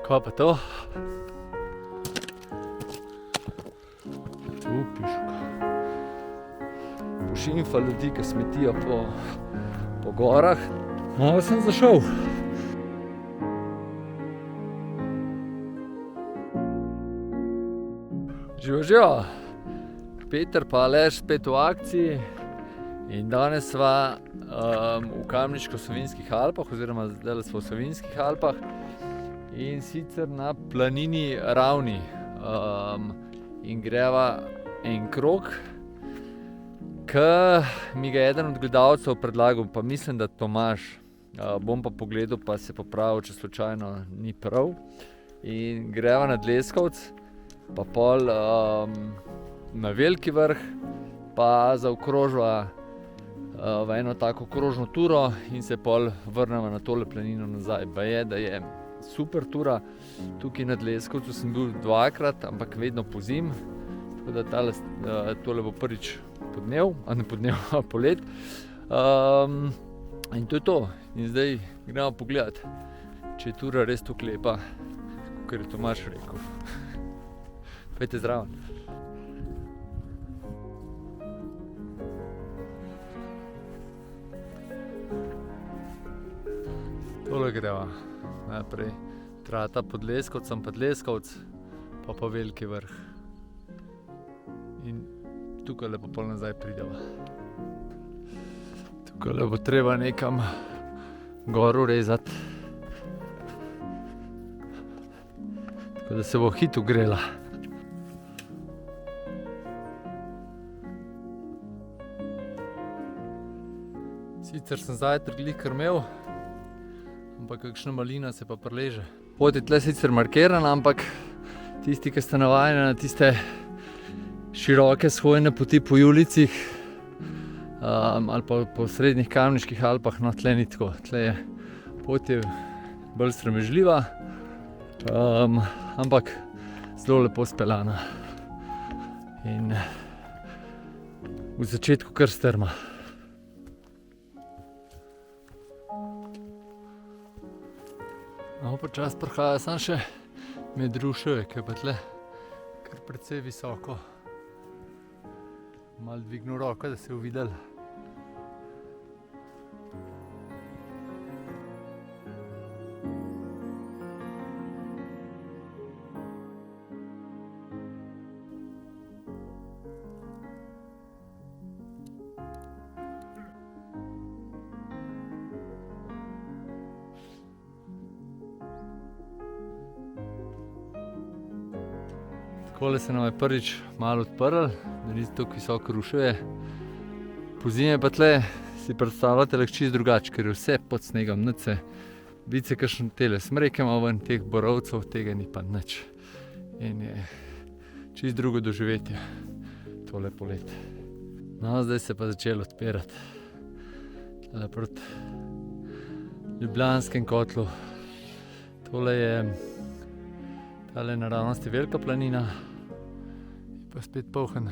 Kaj pa to? Tu piška. Pošimfa ljudi, ki smetijo po gorah. Malo sem zašel. Živijo. Peter pa Aleš spet v akciji. In danes sva v Kamniško-Savinjskih Alpah, oziroma zdaj smo v Savinjskih Alpah. In sicer na planini Ravni. In greva en krog, ki mi ga je eden od gledalcev predlagal, pa mislim, da Tomaž. Bom pa pogledal, pa se popravil, če slučajno ni prav. In greva na Dleskovec, pa pol na Veliki vrh, pa zaokrožva v eno tako krožno turo in se pol vrnemo na tole planino nazaj. Baje, da je super tura. Tukaj na Dleskovcu sem bil dvakrat, ampak vedno pozimi. Tako da tole bo prvič podnev, polet. In to je to. In zdaj gremo pogledat, če je tura res tako lepa, kakor je Tomaž rekel. Pojdite zraven. Tole greva. Najprej trata pod Leskovcem, pa Dleskovec, pa Veliki vrh. In tukajle pa pol nazaj prideva. Tukajle bo treba nekam gor urezati. Tako da se bo hitro grela. Sicer sem zajtrk glih krmel, ampak kakšna malina se pa prileže. Pot je tle sicer markirana, ampak tisti, ki ste navajeni na tiste široke shojene poti po Julijcih ali pa po srednjih Kamniških Alpah, no tle ni tako. Pot je bolj sramežljiva, ampak zelo lepo speljana. In v začetku kar strma. Počasi prihaja, samo še med ruševe, ki je pa tle kar precej visoko. Malo dvignil roko, da se je videlo. Takole se nam je prvič malo odprl, da ni tako visoko ruševe. Pozimi pa tle si predstavljate lahko čisto drugače, ker je vse pod snegom, nič se. Vidi se kakšne tele smreke malo ven, teh borovcev, tega ni pa nič. In je čisto drugo doživetje tole poletje. No, zdaj se pa začelo odpirati. Tole proti Ljubljanskem kotlu. Tole je naravnost velika planina. Pa spet poln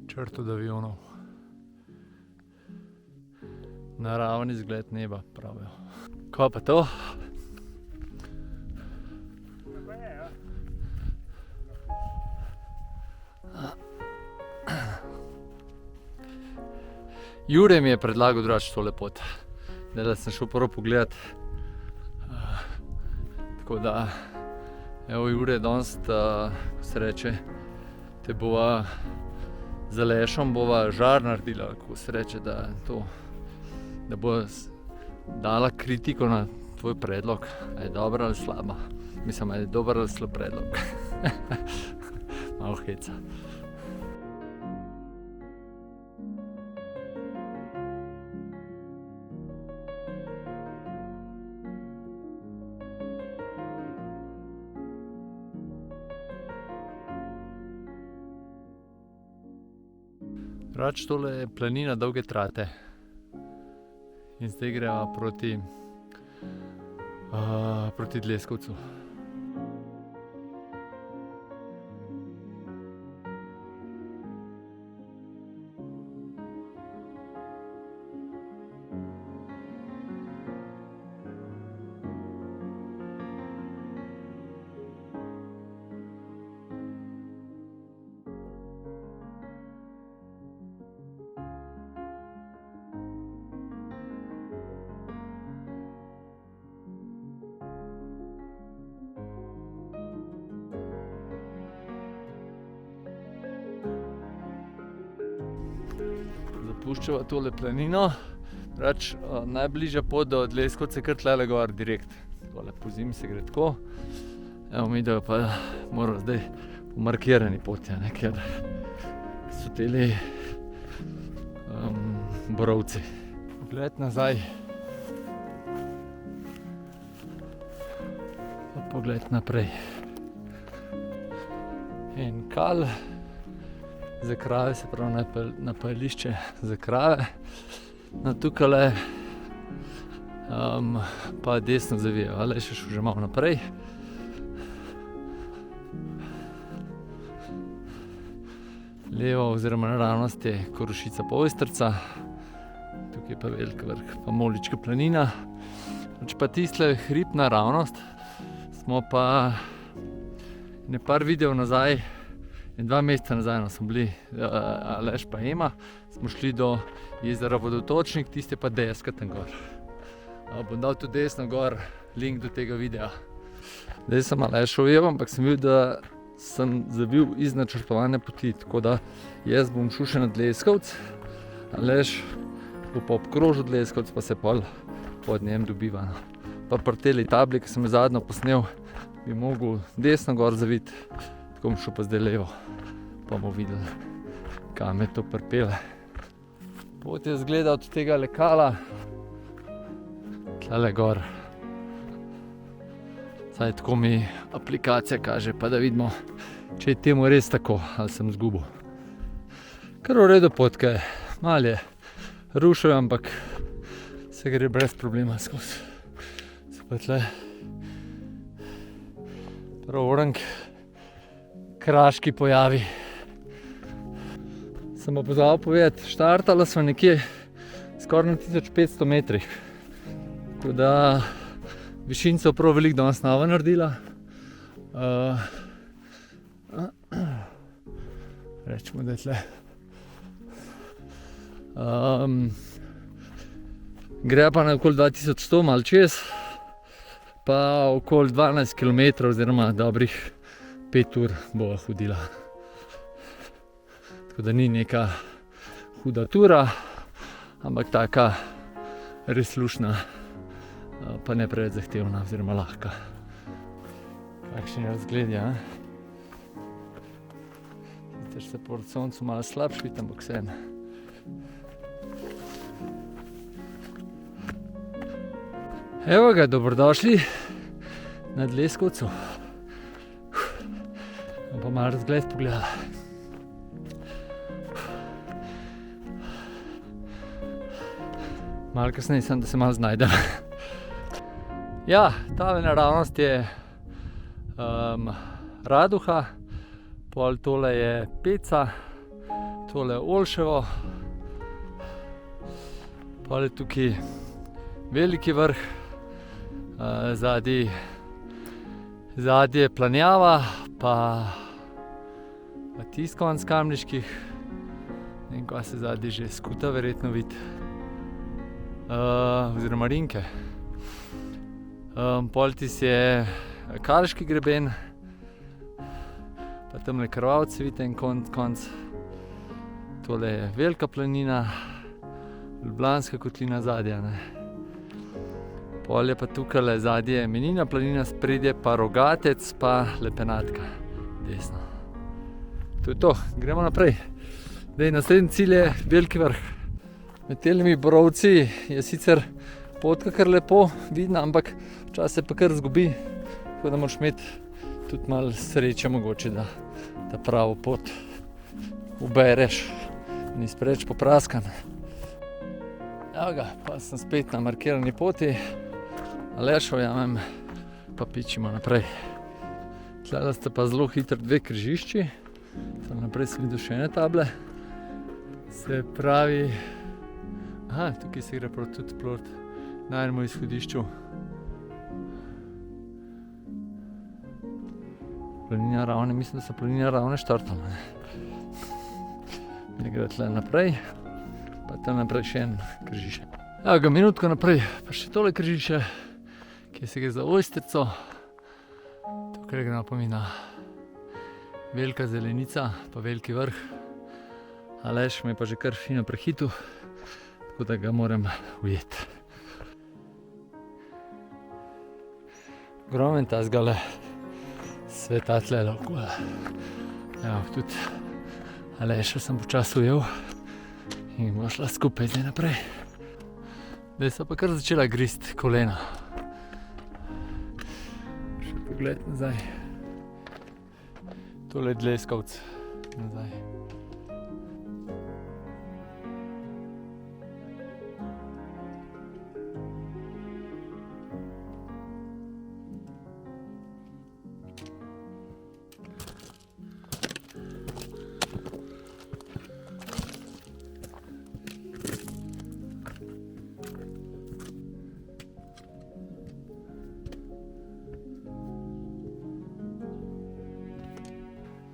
črt od avionov. Naravni izgled neba, pravijo. Kaj pa to? Jure mi je predlagal drugače tole pot. Zdaj sem šel prvo pogledat. Tako da, evo Jure, danes, ko se reče, te bova z Alešom žar naredila, ko se reče, da bo dala kritiko na tvoj predlog, a je dobra ali slaba. Mislim, a je dober ali slab predlog. Malo heca. Rač, tole je planina Dolge Trate. In zdaj greva proti Dleskovcu. spuščava tole planino. Najbližja pot do Dleskovca je kar tlele gor direkt. Tole po zimi se gre tako. Evo, mi da pa moramo zdaj po markirani poti, ker so teli borovci. Pogled nazaj. Pa pogled naprej. In kal za krave, se pravi napajališče za krave. No, tukajle pa desno zavijajo, ali še že malo naprej. Levo oziroma naravnost je Korošica pa Ojstrica, tukaj pa Veliki vrh, pa Molička planina. Če pa tistle hrib naravnost, smo pa par videov nazaj, 2 meseca nazaj smo bili, Aleš pa Ema, smo šli do jezera Vodotočnik, tiste pa deska tam gor. Bom dal tudi desno gor link do tega videa. Zdaj sem Alešov ujel, ampak sem videl, da sem zavil iz načrtovane poti, tako da jaz bom šel še na Dleskovec, Aleš bo pa obkrožil Dleskovec, pa se pol pod njem dobiva. Pa pri teli tabli, ki sem jo zadnjo posnel, bi mogel desno gor zaviti, tako bom šel pa zdaj levo, pa bomo videli, kam me to pripelje. Pot je zgleda od tega lekala, tlele gor. Saj tako mi aplikacija kaže, pa da vidimo, če je temu res tako, ali sem zgubil. Kar v redu potke, malo je rušil, ampak se gre brez problema skozi. Se pa tle prav orang kraški pojavi. Sem pa pozabil povedati, štartala smo nekje skoraj na 1500 metrih. Tako da višinco prav veliko danes nova naredila. Rečemo, da je tle. Gre pa na okoli 2100, malo čez, pa okoli 12 km oziroma dobrih 5 ur bova hodila. Tako da ni neka huda tura, ampak taka res luštna, pa ne preveč zahtevna oziroma lahka. Kakšen je razgled, ja? Sicer se po soncu malo slabš vidi, ampak vseeno. Evo ga, dobrodošli na Dleskovcu. Bom pa malo razgled pogledala. Malo kasneje sem, da se malo znajdem. Ja, tale naravnost je Raduha, pol tole je Peca, tole je Olševo, pol je tukaj Veliki vrh, zadnji je Planjava, pa tisti konec Kamniških, ne vem, kaj se zadnji že skuta verjetno vidi, oziroma Rinke. Pol tisti je Kalški greben, pa tamle Krvavci vidite en konc. Tole je Velika planina, Ljubljanska kotlina zadnja, ne. Pol je pa tukajle zadnje Menina planina, spredje pa Rogatec, pa Lepenatka, desno. To je to, gremo naprej. Naslednji cilj je Veliki vrh. Med telimi borovci je sicer potka kar lepo vidna, ampak včasih se pa kar zgubi, tako da moraš imeti tudi malo sreče mogoče, da ta pravo pot ubereš, nisi preveč popraskan. Evo ga, pa sem spet na markirani poti, Alešov jamem, pa pičimo naprej. Tlele sta pa zelo hitro 2 križišči, tam naprej sem videl še ene table. Se pravi, tukaj se gre prav tudi proti najnemu izhodišču. Planina Ravne, mislim, da so Planina Ravne štartala. Ne gre tle naprej, pa tam naprej še en križišče. Evo ga, minutko naprej, pa še tole križišče, kjer se gre za Ojstrico. Tukaj gre napomina Velika Zelenica, pa Veliki vrh. Aleš me je pa že kar fino prehitel, tako da ga moram ujeti. Ogromen tazgale sveta tlele okoli. Evo, tudi Aleša sem počasi ujel in bomo šla skupaj zdaj naprej. Zdaj so pa kar začela grist kolena. Še pogled nazaj. Tole je dleskovc nazaj.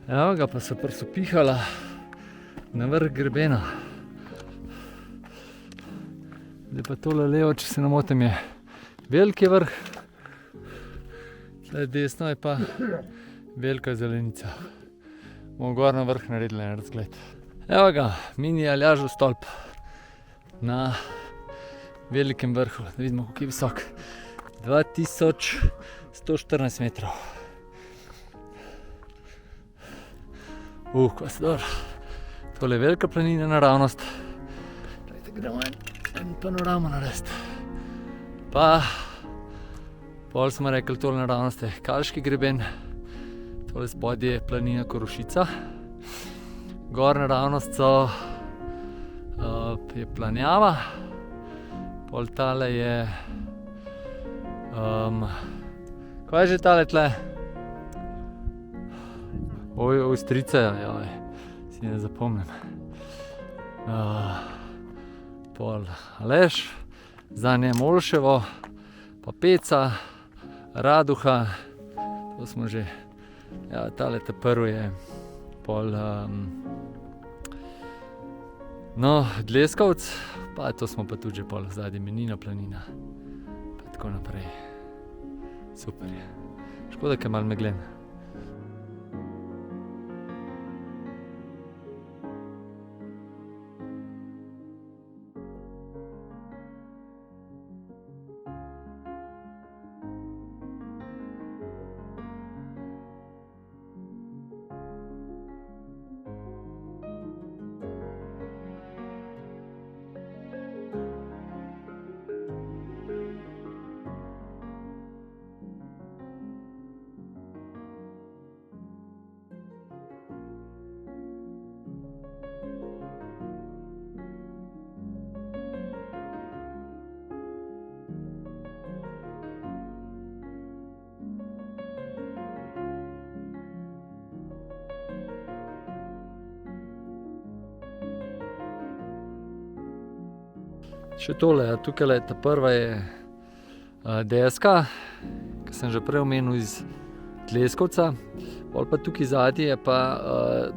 Evo ga, pa so prsopihala na vrh grebena. Zdaj pa tole levo, če se ne motim, je veliki vrh. Tle desno je pa velika zelenica. Bomo gor na vrh naredili en razgled. Evo ga, mini Aljažev stolp na velikem vrhu. Da vidimo, koliko je visok. 2114 metrov. Ko se dobro. Tole je velika planina naravnost. Dajte, gremo en panoramo narediti. Pa pol smo rekli, tole naravnost je Kalški greben. Tole spodje je planina Korošica. Gor naravnost je Planjava. Pol tale je kaj je že tale tle? Ojstrice, joj, si ne zapomnim. Pol Aleš, za nje Molševo, pa Peca, Raduha, to smo že, ja, tale ta prvi je, pol, no, Dleskovc, pa to smo pa tudi že pol zadnji Menina planina, pa tako naprej. Super je. Škoda, ker je malo meglen. Še tole, tukaj ta prva je deska, ki sem že prej omenil iz Dleskovca. Pol pa tukaj zadnji je pa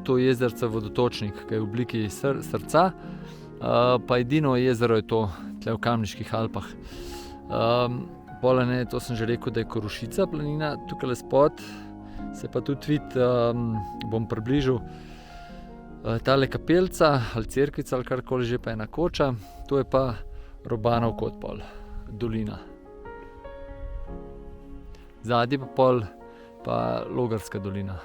to jezerce Vodotočnik, ki je v obliki srca. Pa edino jezero je to tle v Kamniških Alpah. Pol to sem že rekel, da je Korošica planina, tukaj spod se pa tudi vidi, bom približal, tale kapeljica ali cerkvica ali karkoli že, pa ena koča, to je pa Robanov kot pol, dolina. Zadnji pa pol pa Logarska dolina.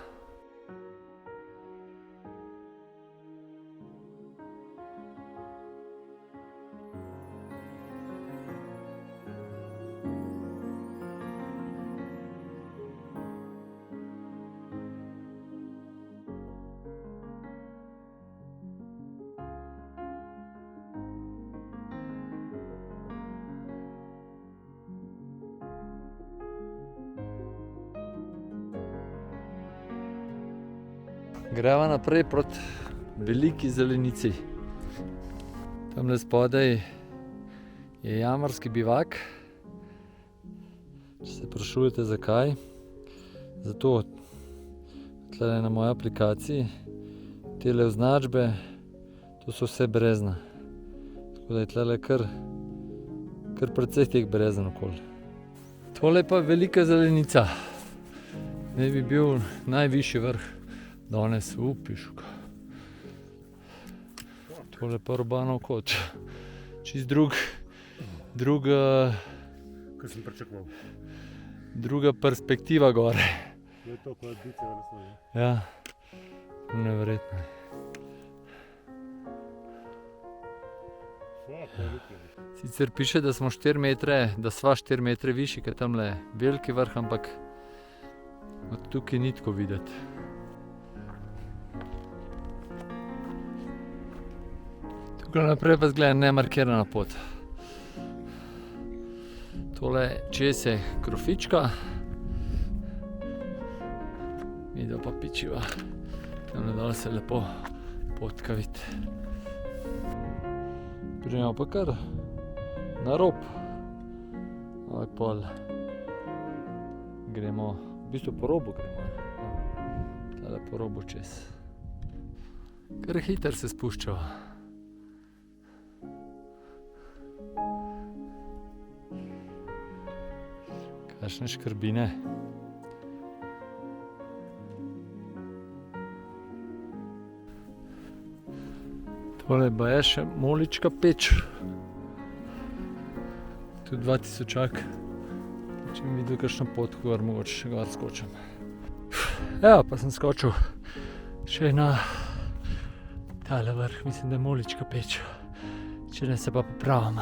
Greva naprej proti veliki zelenici. Tamle spodaj je jamarski bivak. Če se sprašujete zakaj, zato tle na moji aplikaciji tele označbe, to so vse brezna. Tako da je tle kar precej teh brezen okoli. Tole je pa velika zelenica. Naj bi bil najvišji vrh danes v Pišuku. Tole pa Urbanov kot. Čist druga, Kaj sem pričakoval. druga perspektiva gore. Je to kot bice v naslovi. Ja, neverjetno. Sicer piše, da smo 4 metre, da sva 4 metre višji, kot tamle veliki vrh, ampak od tukaj ni tako videti. Tukaj naprej pa zgleda nemarkirana pot. Tole čez je Krofička. Midva pa pičiva. Tamle dol se lepo potka vidi. Gremo pa kar na rob. Ali pol gremo, v bistvu po robu gremo. Tale po robu čez. Kar hiter se spuščava. Kakšne škrbine. Tole pa je še Molička peč. Tu 2000-ak. Če mi videl kakšno pot, gor mogoče še gor skočim. Evo, pa sem skočil še na tale vrh, mislim, da je Molička peč. Če ne se pa popravim.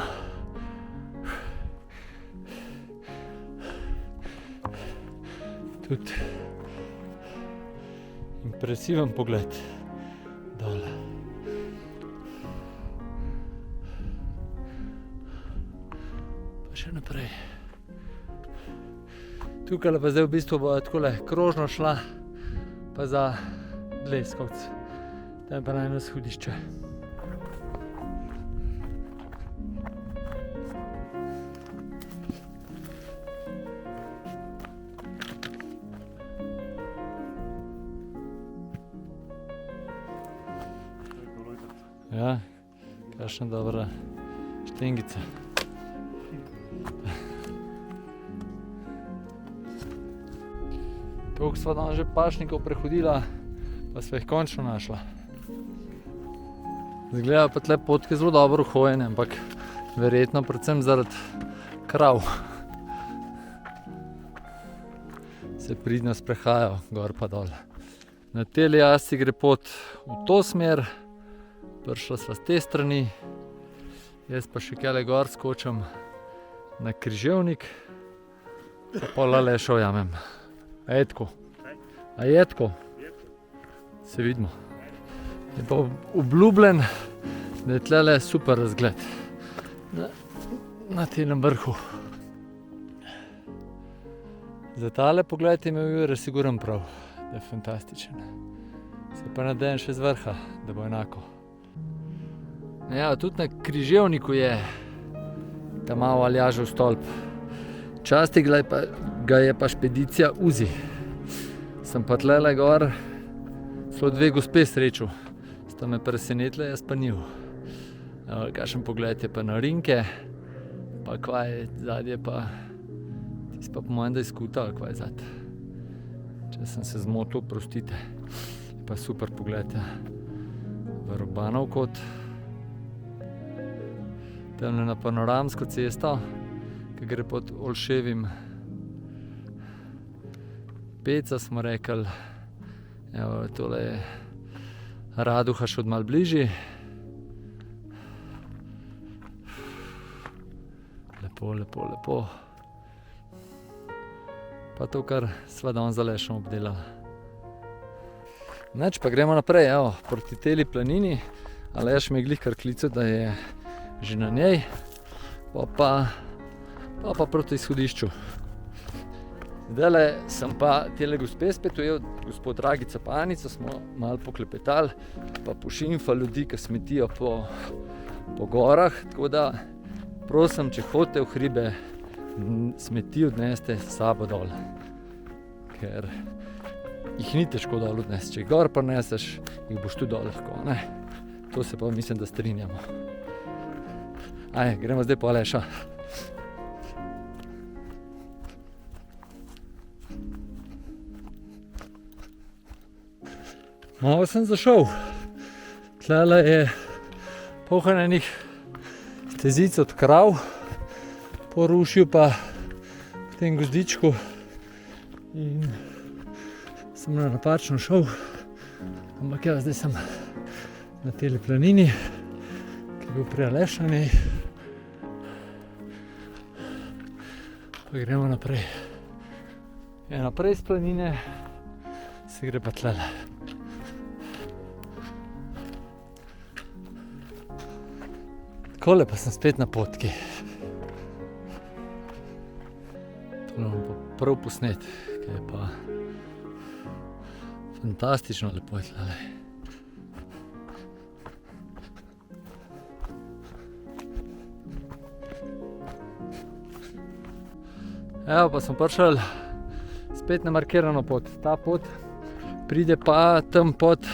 Tudi impresiven pogled dole. Pa še naprej. Tukaj pa zdaj v bistvu bo takole krožno šla pa za Dleskovc. Tam je pa najno shodišče. Ja, kakšna dobra štengica. Toliko sva danes že pašnikov prehodila, pa sva jih končno našla. Zgleda pa tle potke zelo dobro uhojene, ampak verjetno predvsem zaradi krav. Se pridno sprehajajo gor pa dol. Na tej jasi gre pot v to smer. Prišla sva z te strani, jaz pa še kjale gor skočim na križevnik, pa pol Alešo ujamem. A je tako? A je tako? Se vidimo. Je pa obljubljen, da je tlele super razgled na tem vrhu. Za tale pogled je imel Jure siguren prav, da je fantastičen. Se pa nadejam še z vrha, da bo enako. Ja, tudi na križevniku je ta malo Aljažev stolp. Časti ga je pa špedicija Uzi. Sem pa tlele gor celo 2 gospe srečal. Sta me presenetile, jaz pa njiju. Kakšen pogled je pa na Rinke, pa kva je zadnje pa, tis pa po mojem, da je skuta ali kva je zad. Če sem se zmotil, prostite. Je pa super pogled, ja. V Urbanov kot. Tamle na panoramsko cesto, ki gre pod Olševim. Peca smo rekli. Evo, tole je Raduha še od malo bližji. Lepo, lepo, lepo. Pa to, kar sva danes z Alešom obdelala. Nič, pa gremo naprej, evo, proti teli planini. Aleš me je glih kar klical, da je že na njej, pa proti izhodišču. Zdajle sem pa tele gospe spet ujel, gospod Dragica pa Anica, smo malo poklepetali, pa pošimfa ljudi, ki smetijo po gorah, tako da prosim, če hodite v hribe, smeti odneste s sabo dol, ker jih ni težko dol odnesti. Če jih gor prineseš, jih boš tu dol lahko, ne? To se pa mislim, da strinjamo. Ajde, gremo zdaj po Aleša. Malo sem zašel. Tlele je pohranjenih stezic od krav, porušil pa v tem gozdičku in sem napačno šel, ampak ja, zdaj sem na teli planini, ki je bil prej Aleš na njej. Pa gremo naprej. Ja, naprej z planine se gre pa tlele. Takole pa sem spet na potki. Tole bom pa prav posnet, ker je pa fantastično lepo je tlele. Evo pa smo prišli spet na markirano pot. Ta pot pride pa tam pod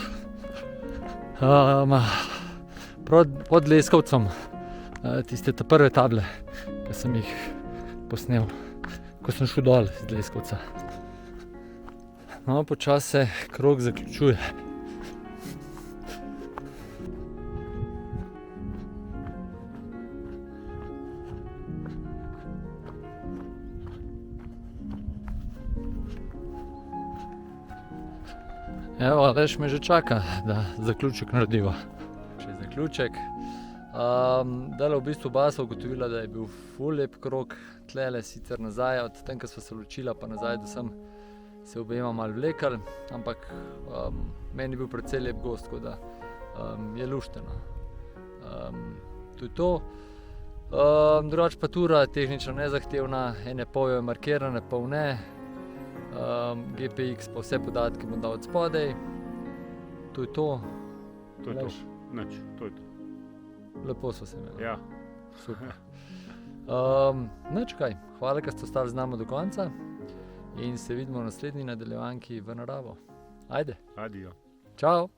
Leskovcem. Tiste prve table, ki sem jih posnel, ko sem šel dol iz Leskovca. No, počasi se krog zaključuje. Evo, Aleš me že čaka, da zaključek narediva. Še zaključek. Dala v bistvu oba sva ugotovila, da je bil ful lep krog, tlele sicer nazaj, od tem, ko sva se ločila, pa nazaj do sem se obema malo vlekli, ampak meni je bil precej lep gozd, tako da je lušteno. To je to. Drugače pa tura tehnično nezahtevna, ene pol je markirane, pol ne. GPX pa vse podatke bom dal od spodaj. To je to. To je to. Nič, to je to. Lepo so se imeli. Ja. Super. Nič kaj, hvala, ker ste ostali z nami do konca in se vidimo v naslednji nadaljevanki v naravo. Ajde. Adijo. Čau.